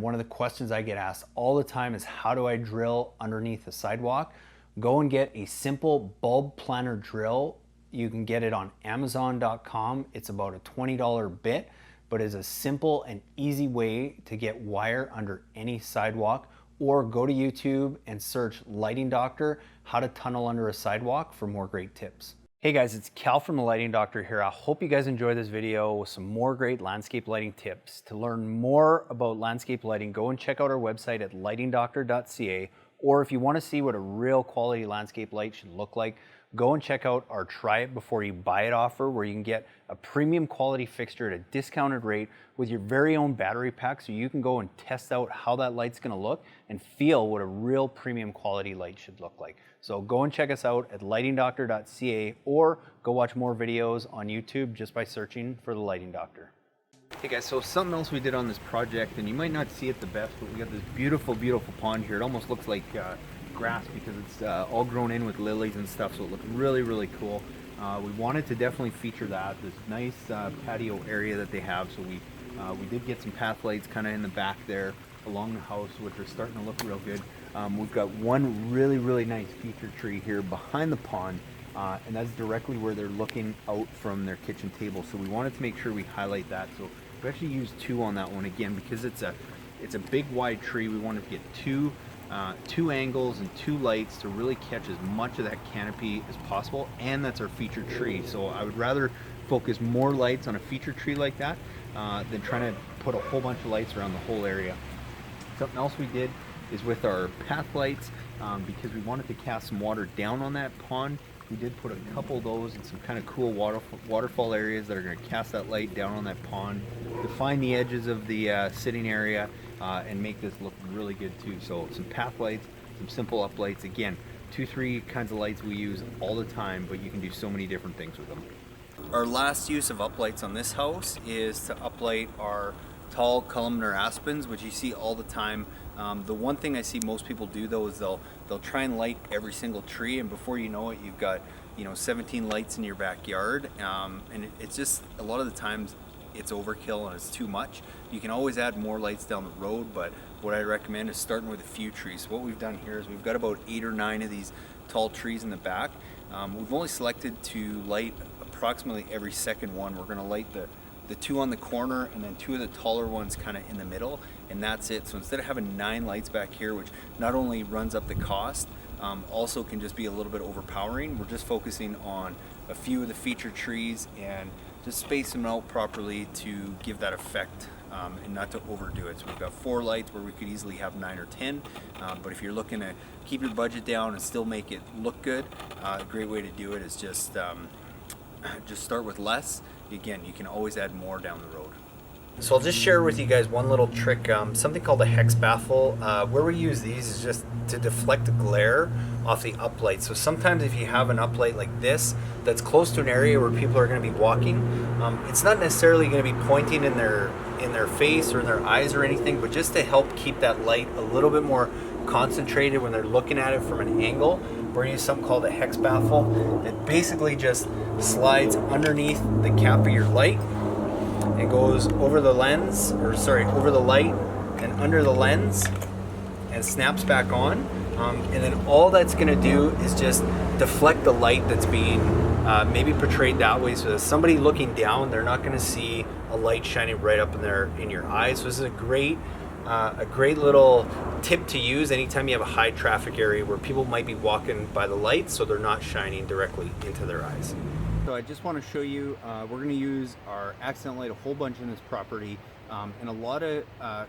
One of the questions I get asked all the time is, how do I drill underneath the sidewalk? Go and get a simple bulb planter drill. You can get it on Amazon.com. It's about a $20 bit, but it's a simple and easy way to get wire under any sidewalk. Or go to YouTube and search Lighting Doctor, how to tunnel under a sidewalk, for more great tips. Hey guys, it's Cal from the Lighting Doctor here. I hope you guys enjoy this video with some more great landscape lighting tips. To learn more about landscape lighting, go and check out our website at lightingdoctor.ca. Or if you want to see what a real quality landscape light should look like, go and check out our Try It Before You Buy It offer, where you can get a premium quality fixture at a discounted rate with your very own battery pack, so you can go and test out how that light's going to look and feel what a real premium quality light should look like. So go and check us out at lightingdoctor.ca, or go watch more videos on YouTube just by searching for the Lighting Doctor. Hey guys, so something else we did on this project, and you might not see it the best, but we got this beautiful, beautiful pond here. It almost looks like grass because it's all grown in with lilies and stuff, so it looks really, really cool. We wanted to definitely feature that, this nice patio area that they have, so we did get some path lights kind of in the back there along the house, which are starting to look real good. We've got one really, really nice feature tree here behind the pond, and that's directly where they're looking out from their kitchen table, so we wanted to make sure we highlight that. So we actually used two on that one, again, because it's a big wide tree. We wanted to get two angles and two lights to really catch as much of that canopy as possible, and that's our featured tree. So I would rather focus more lights on a featured tree like that than trying to put a whole bunch of lights around the whole area. Something else we did is with our path lights, because we wanted to cast some water down on that pond, we did put a couple of those in some kind of cool waterfall areas that are going to cast that light down on that pond, define the edges of the sitting area, and make this look really good too. So some path lights, some simple up lights. Again, 2-3 kinds of lights we use all the time, but you can do so many different things with them. Our last use of uplights on this house is to uplight our tall columnar aspens, which you see all the time. The one thing I see most people do though is they'll try and light every single tree, and before you know it, you've got 17 lights in your backyard, and it's just, a lot of the times it's overkill and it's too much. You can always add more lights down the road, but what I recommend is starting with a few trees. So what we've done here is we've got about 8 or 9 of these tall trees in the back. We've only selected to light approximately every second one. We're going to light the 2 on the corner and then 2 of the taller ones kind of in the middle, and that's it. So instead of having 9 lights back here, which not only runs up the cost, also can just be a little bit overpowering, we're just focusing on a few of the featured trees and just space them out properly to give that effect, and not to overdo it. So we've got 4 lights where we could easily have 9 or 10, but if you're looking to keep your budget down and still make it look good, a great way to do it is just start with less. Again, you can always add more down the road. So I'll just share with you guys one little trick, something called a Hex Baffle. Where we use these is just to deflect the glare off the uplight. So sometimes if you have an uplight like this that's close to an area where people are going to be walking, it's not necessarily going to be pointing in their face or in their eyes or anything, but just to help keep that light a little bit more concentrated when they're looking at it from an angle, we're going to use something called a Hex Baffle. It basically just slides underneath the cap of your light. It goes over the lens, over the light and under the lens, and snaps back on. And then all that's going to do is just deflect the light that's being maybe portrayed that way. So that somebody looking down, they're not going to see a light shining right up in your eyes. So this is a great little tip to use anytime you have a high traffic area where people might be walking by the light, so they're not shining directly into their eyes. So I just want to show you, we're going to use our accent light a whole bunch in this property, and a lot of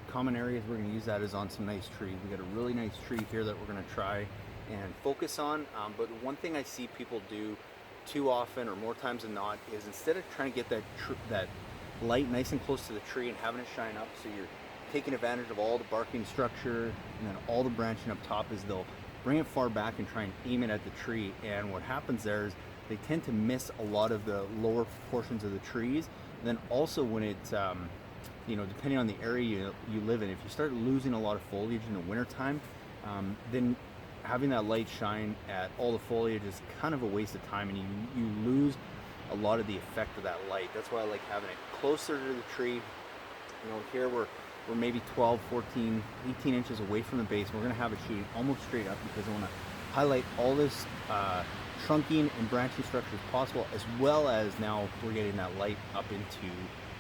common areas we're going to use that is on some nice trees. We got a really nice tree here that we're going to try and focus on, but the one thing I see people do too often, or more times than not, is instead of trying to get that light nice and close to the tree and having it shine up, so you're taking advantage of all the barking structure and then all the branching up top, is they'll bring it far back and try and aim it at the tree, and what happens there is they tend to miss a lot of the lower portions of the trees. And then also when it's depending on the area you live in, if you start losing a lot of foliage in the wintertime, then having that light shine at all the foliage is kind of a waste of time, and you lose a lot of the effect of that light. That's why I like having it closer to the tree. Here we're we're maybe 12, 14, 18 inches away from the base. We're gonna have it shooting almost straight up because I wanna highlight all this trunking and branching structure as possible, as well as now we're getting that light up into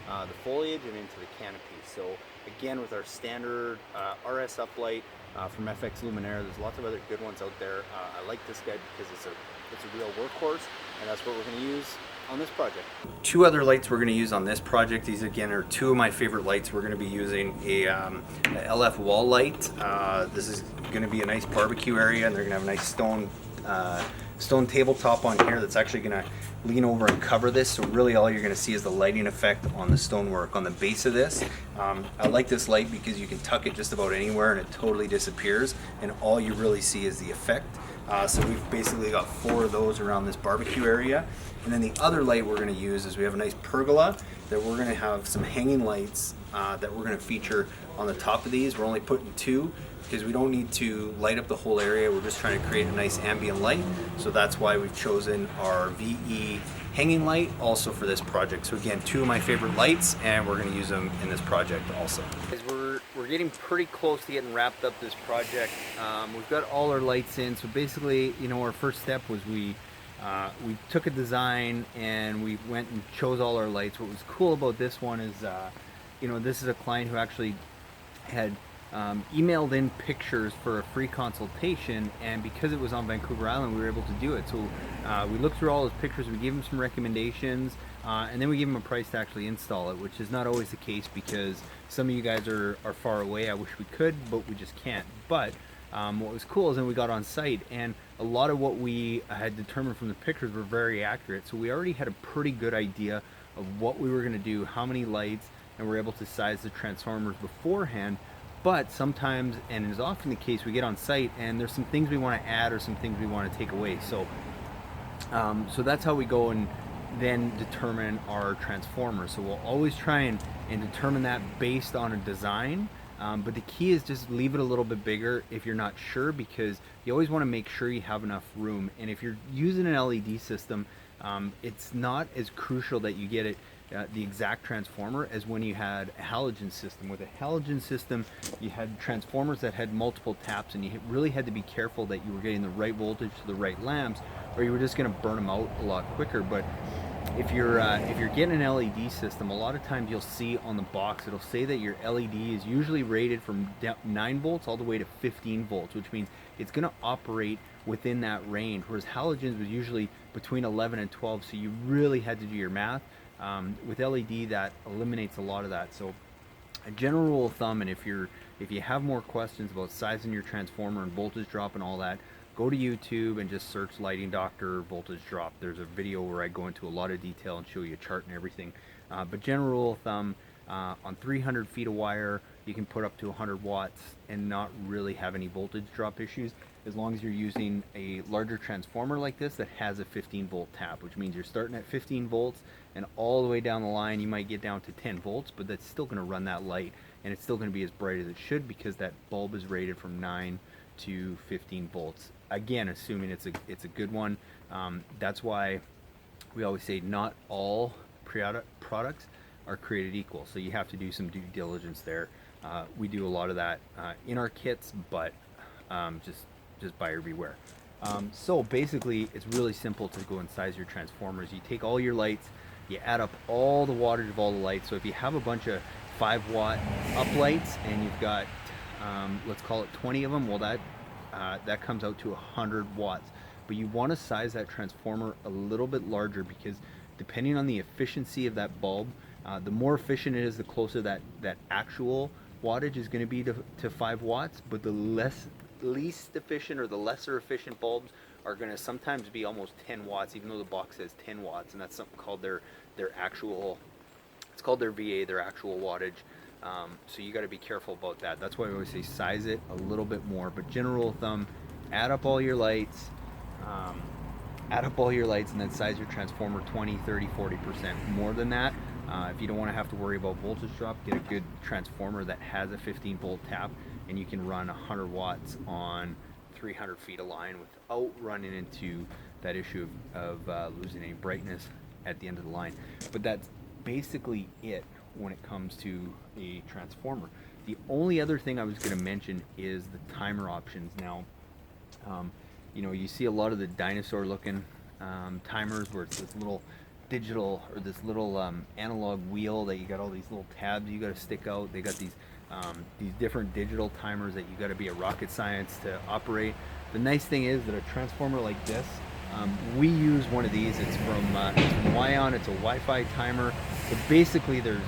the foliage and into the canopy. So again, with our standard RS uplight from FX Luminaire, there's lots of other good ones out there. I like this guy because it's a real workhorse, and that's what we're going to use on this project. Two other lights we're going to use on this project. These again are two of my favorite lights. We're going to be using a LF wall light. This is going to be a nice barbecue area, and they're going to have a nice stone tabletop on here that's actually going to lean over and cover this. So really all you're going to see is the lighting effect on the stonework on the base of this. I like this light because you can tuck it just about anywhere and it totally disappears, and all you really see is the effect. So we've basically got 4 of those around this barbecue area. And then the other light we're going to use is we have a nice pergola that we're going to have some hanging lights that we're going to feature on the top of these. We're only putting 2 because we don't need to light up the whole area. We're just trying to create a nice ambient light. So that's why we've chosen our VE hanging light also for this project. So again, 2 of my favorite lights, and we're going to use them in this project also. We're getting pretty close to getting wrapped up this project. We've got all our lights in. So basically, you know, our first step was we took a design and we went and chose all our lights. What was cool about this one is, you know, this is a client who actually had emailed in pictures for a free consultation, and because it was on Vancouver Island, we were able to do it. So we looked through all his pictures, we gave him some recommendations, and then we gave him a price to actually install it, which is not always the case because some of you guys are far away. I wish we could, but we just can't. But what was cool is then we got on site, and a lot of what we had determined from the pictures were very accurate. So we already had a pretty good idea of what we were going to do, how many lights, and we're able to size the transformers beforehand. But sometimes, and it is often the case, we get on site and there's some things we want to add or some things we want to take away. So so that's how we go and then determine our transformer. So we'll always try and determine that based on a design. But the key is just leave it a little bit bigger if you're not sure, because you always want to make sure you have enough room. And if you're using an LED system, it's not as crucial that you get it the exact transformer as when you had a halogen system. With a halogen system, you had transformers that had multiple taps, and you really had to be careful that you were getting the right voltage to the right lamps, or you were just going to burn them out a lot quicker. But if you're getting an LED system, a lot of times you'll see on the box it'll say that your LED is usually rated from 9 volts all the way to 15 volts, which means it's going to operate within that range, whereas halogens was usually between 11 and 12, so you really had to do your math. With LED, that eliminates a lot of that. So a general rule of thumb, and if you have more questions about sizing your transformer and voltage drop and all that, go to YouTube and just search lighting doctor voltage drop. There's a video where I go into a lot of detail and show you a chart and everything. But general rule of thumb, on 300 feet of wire, you can put up to 100 watts and not really have any voltage drop issues, as long as you're using a larger transformer like this that has a 15 volt tap, which means you're starting at 15 volts and all the way down the line you might get down to 10 volts, but that's still going to run that light, and it's still going to be as bright as it should because that bulb is rated from 9 to 15 volts. Again, assuming it's a good one. That's why we always say not all products are created equal, so you have to do some due diligence there. We do a lot of that in our kits, but just buyer beware. So basically, it's really simple to go and size your transformers. You take all your lights, you add up all the wattage of all the lights. So if you have a bunch of 5 watt uplights and you've got let's call it 20 of them, well that comes out to 100 watts. But you want to size that transformer a little bit larger, because depending on the efficiency of that bulb, the more efficient it is, the closer that actual wattage is going to be to 5 watts. But the least efficient or the lesser efficient bulbs are going to sometimes be almost 10 watts, even though the box says 10 watts, and that's something called their actual, it's called their VA, their actual wattage. So you got to be careful about that. That's why I always say size it a little bit more. But general rule of thumb, add up all your lights, and then size your transformer 20, 30, 40% more than that. If you don't want to have to worry about voltage drop, get a good transformer that has a 15 volt tap, and you can run 100 watts on 300 feet of line without running into that issue of losing any brightness at the end of the line. But that's basically it when it comes to a transformer. The only other thing I was going to mention is the timer options. Now, you know, you see a lot of the dinosaur looking timers where it's this little digital or this little analog wheel that you got all these little tabs you got to stick out. They got these different digital timers that you got to be a rocket science to operate. The nice thing is that a transformer like this, we use one of these. It's from Wion. It's a Wi-Fi timer. But basically, there's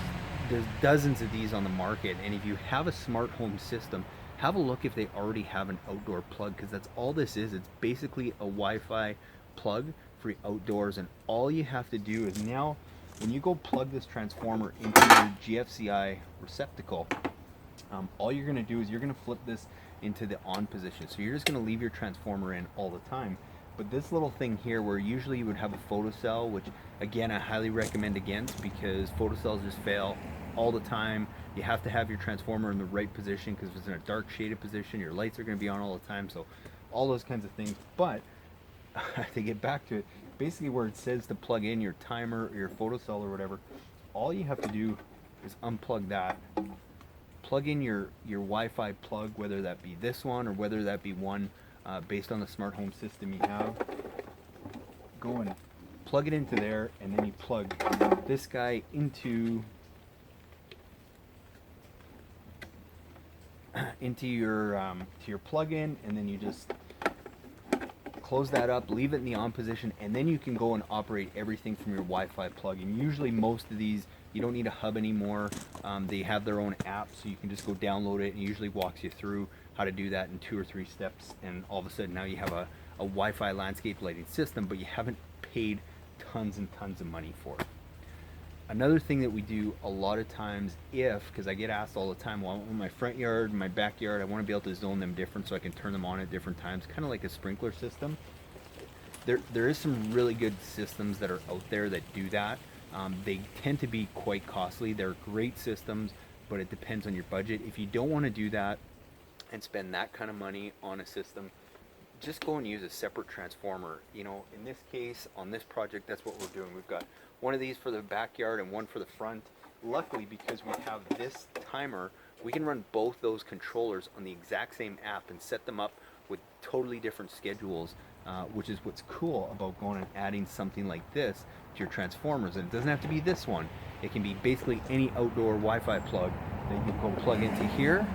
dozens of these on the market, and if you have a smart home system, have a look if they already have an outdoor plug, because that's all this is. It's basically a Wi-Fi plug for outdoors, and all you have to do is now, when you go plug this transformer into your GFCI receptacle, all you're going to do is you're going to flip this into the on position. So you're just going to leave your transformer in all the time. But this little thing here, where usually you would have a photocell, which again I highly recommend against, because photocells just fail all the time. You have to have your transformer in the right position, because if it's in a dark shaded position, your lights are going to be on all the time. So all those kinds of things. But to get back to it, basically where it says to plug in your timer or your photocell or whatever, all you have to do is unplug that, plug in your Wi-Fi plug, whether that be this one or whether that be one based on the smart home system you have. Go and plug it into there, and then you plug this guy into your plug-in, and then you just close that up, leave it in the on position, and then you can go and operate everything from your Wi-Fi plug. And usually most of these, you don't need a hub anymore. They have their own app, so you can just go download it, and it usually walks you through how to do that in 2 or 3 steps, and all of a sudden now you have a Wi-Fi landscape lighting system, but you haven't paid tons and tons of money for it. Another thing that we do a lot of times, because I get asked all the time, well, in my front yard, my backyard, I want to be able to zone them different so I can turn them on at different times, kind of like a sprinkler system. There is some really good systems that are out there that do that. They tend to be quite costly. They're great systems, but it depends on your budget. If you don't want to do that and spend that kind of money on a system, just go and use a separate transformer. You know, in this case, on this project, that's what we're doing. We've got one of these for the backyard and one for the front. Luckily, because we have this timer, we can run both those controllers on the exact same app and set them up with totally different schedules, which is what's cool about going and adding something like this to your transformers. And it doesn't have to be this one. It can be basically any outdoor Wi-Fi plug that you go plug into here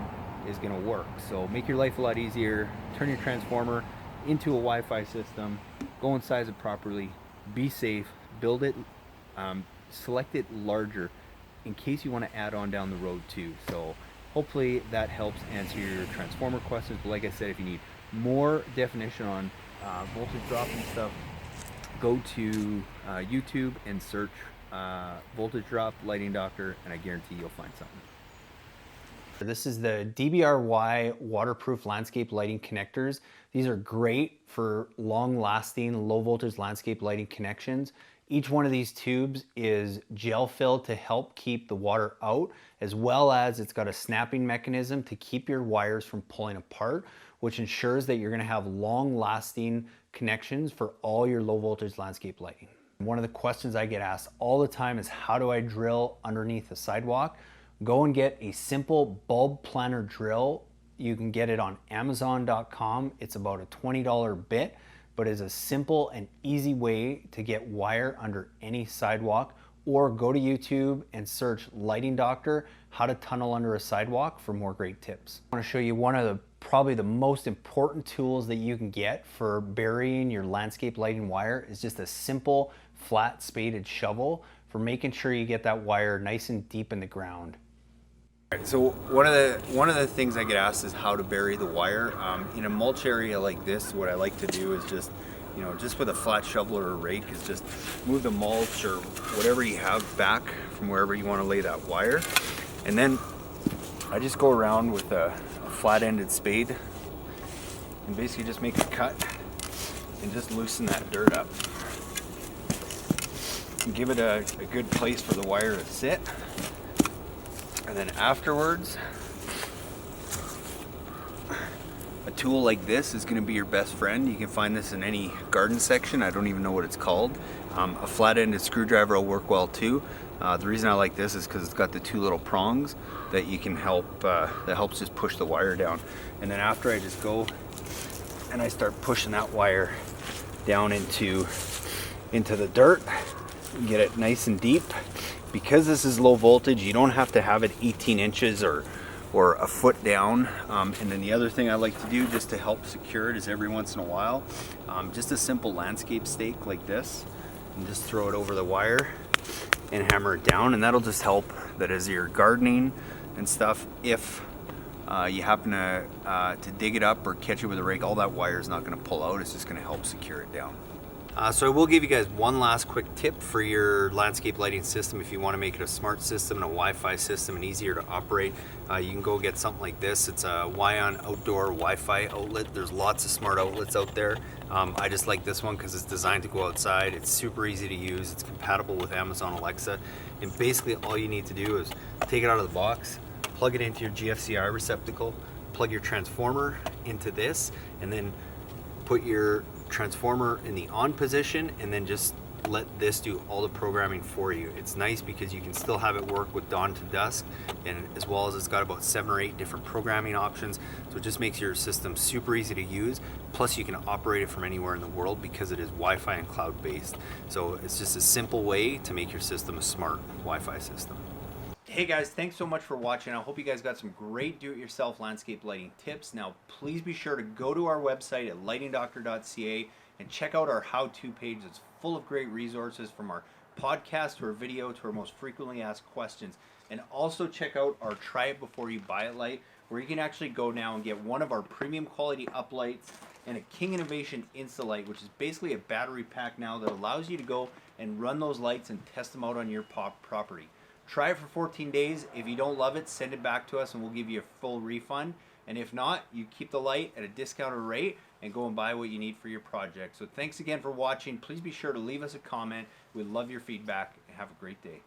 is going to work. So make your life a lot easier. Turn your transformer into a Wi-Fi system, go and size it properly, be safe, build it, select it larger in case you want to add on down the road too. So hopefully that helps answer your transformer questions. But like I said, if you need more definition on voltage drop and stuff, go to YouTube and search voltage drop lighting doctor, and I guarantee you'll find something. This is the DBRY waterproof landscape lighting connectors. These are great for long-lasting low voltage landscape lighting connections. Each one of these tubes is gel filled to help keep the water out, as well as it's got a snapping mechanism to keep your wires from pulling apart, which ensures that you're going to have long-lasting connections for all your low voltage landscape lighting. One of the questions I get asked all the time is, how do I drill underneath the sidewalk? Go and get a simple bulb planner drill. You can get it on Amazon.com. It's about a $20 bit, but is a simple and easy way to get wire under any sidewalk. Or go to YouTube and search Lighting Doctor, how to tunnel under a sidewalk, for more great tips. I want to show you one of the probably the most important tools that you can get for burying your landscape lighting wire is just a simple flat spaded shovel for making sure you get that wire nice and deep in the ground. So one of the things I get asked is how to bury the wire. In a mulch area like this, what I like to do is just, just with a flat shovel or a rake, is just move the mulch or whatever you have back from wherever you want to lay that wire. And then I just go around with a flat-ended spade and basically just make a cut and just loosen that dirt up. And give it a good place for the wire to sit. And then afterwards, a tool like this is going to be your best friend. You can find this in any garden section. I don't even know what it's called. A flat-ended screwdriver will work well too. The reason I like this is because it's got the two little prongs that you can that helps just push the wire down. And then after I just go and I start pushing that wire down into the dirt, get it nice and deep. Because this is low voltage, you don't have to have it 18 inches or a foot down. And then the other thing I like to do just to help secure it is every once in a while, just a simple landscape stake like this, and just throw it over the wire and hammer it down, and that'll just help that as you're gardening and stuff, if you happen to dig it up or catch it with a rake, all that wire is not going to pull out. It's just going to help secure it down. So I will give you guys one last quick tip for your landscape lighting system. If you want to make it a smart system and a Wi-Fi system and easier to operate, you can go get something like this. It's a Wion outdoor Wi-Fi outlet. There's lots of smart outlets out there. I just like this one because it's designed to go outside. It's super easy to use. It's compatible with Amazon Alexa. And basically all you need to do is take it out of the box, plug it into your GFCI receptacle, plug your transformer into this, and then put your transformer in the on position, and then just let this do all the programming for you. It's nice because you can still have it work with dawn to dusk, and as well as it's got about 7 or 8 different programming options, so it just makes your system super easy to use. Plus you can operate it from anywhere in the world because it is Wi-Fi and cloud based. So it's just a simple way to make your system a smart Wi-Fi system. Hey guys, thanks so much for watching. I hope you guys got some great do-it-yourself landscape lighting tips. Now, please be sure to go to our website at lightingdoctor.ca and check out our how-to page. It's full of great resources, from our podcast to our video to our most frequently asked questions. And also check out our Try It Before You Buy It light, where you can actually go now and get one of our premium quality uplights and a King Innovation Insta-Light, which is basically a battery pack now that allows you to go and run those lights and test them out on your property. Try it for 14 days. If you don't love it, send it back to us and we'll give you a full refund. And if not, you keep the light at a discounted rate and go and buy what you need for your project. So thanks again for watching. Please be sure to leave us a comment. We'd love your feedback, and have a great day.